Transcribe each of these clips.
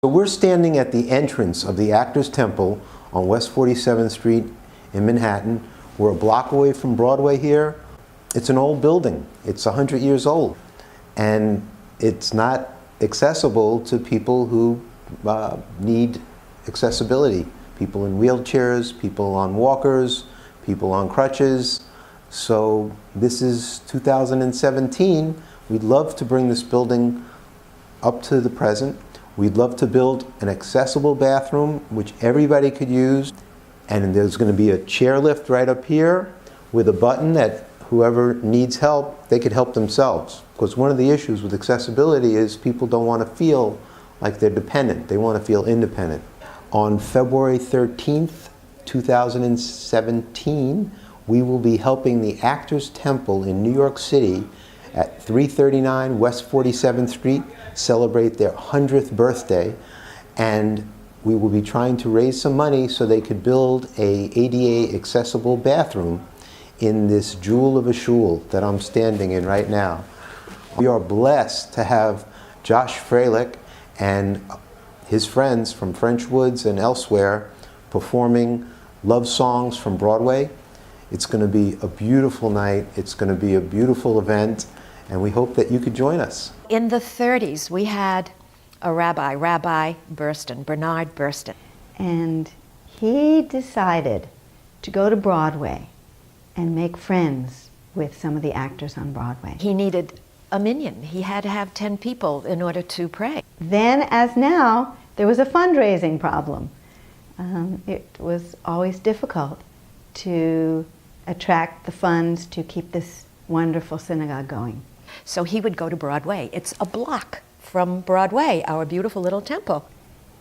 So we're standing at the entrance of the Actors Temple on West 47th Street in Manhattan. We're a block away from Broadway here. It's an old building. It's 100 years old. And it's not accessible to people who need accessibility. People in wheelchairs, people on walkers, people on crutches. So this is 2017. We'd love to bring this building up to the present. We'd love to build an accessible bathroom which everybody could use. And there's going to be a chairlift right up here with a button that whoever needs help, they could help themselves. Because one of the issues with accessibility is people don't want to feel like they're dependent. They want to feel independent. On February 13th, 2017, we will be helping the Actors Temple in New York City at 339 West 47th Street celebrate their 100th birthday. And we will be trying to raise some money so they could build a ADA accessible bathroom in this jewel of a shul that I'm standing in right now. We are blessed to have Josh Freilich and his friends from French Woods and elsewhere performing love songs from Broadway. It's going to be a beautiful night. It's going to be a beautiful event, and we hope that you could join us. In the 30s, we had a rabbi, Rabbi Burston, Bernard Burston. And he decided to go to Broadway and make friends with some of the actors on Broadway. He needed a minyan. He had to have 10 people in order to pray. Then, as now, there was a fundraising problem. It was always difficult to attract the funds to keep this wonderful synagogue going. So he would go to Broadway. It's a block from Broadway, our beautiful little temple.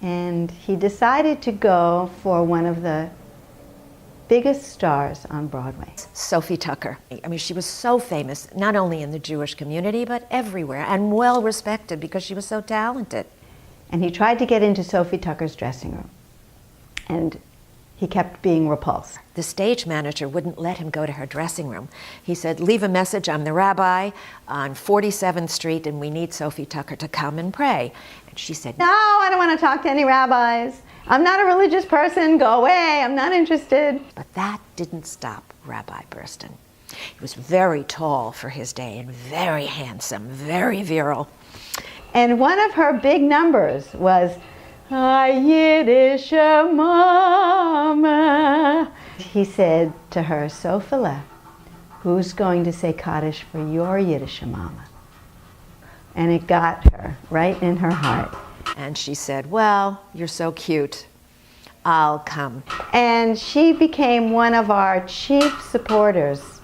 And he decided to go for one of the biggest stars on Broadway. Sophie Tucker. I mean, she was so famous, not only in the Jewish community, but everywhere, and well respected because she was so talented. And he tried to get into Sophie Tucker's dressing room, and he kept being repulsed. The stage manager wouldn't let him go to her dressing room. He said, leave a message, I'm the rabbi on 47th Street and we need Sophie Tucker to come and pray. And she said, no, I don't want to talk to any rabbis. I'm not a religious person, go away, I'm not interested. But that didn't stop Rabbi Burston. He was very tall for his day and very handsome, very virile. And one of her big numbers was, Yiddish mama. He said to her, Sophila, who's going to say Kaddish for your Yiddish mama? And it got her right in her heart. And she said, well, you're so cute, I'll come. And she became one of our chief supporters,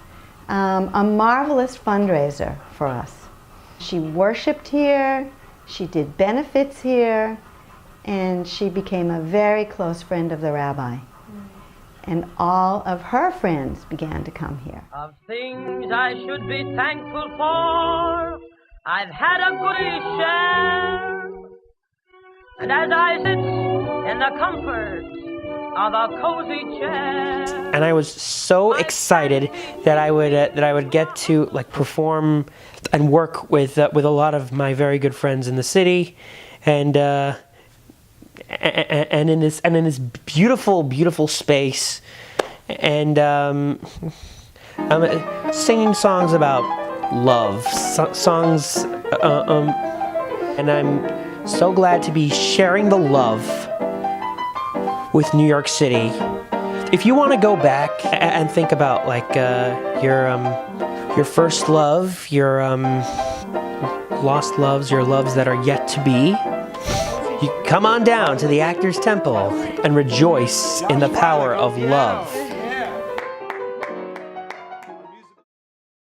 a marvelous fundraiser for us. She worshiped here, she did benefits here, and she became a very close friend of the rabbi. And all of her friends began to come here. Of things I should be thankful for, I've had a goodly share. And as I sit in the comfort of a cozy chair, and I was so excited that I would get to perform and work with a lot of my very good friends in the city, and in this beautiful space, and I'm singing songs about love, songs, and I'm so glad to be sharing the love with New York City. If you want to go back and think about your first love, your lost loves, your loves that are yet to be, you come on down to the Actors Temple and rejoice in the power of love.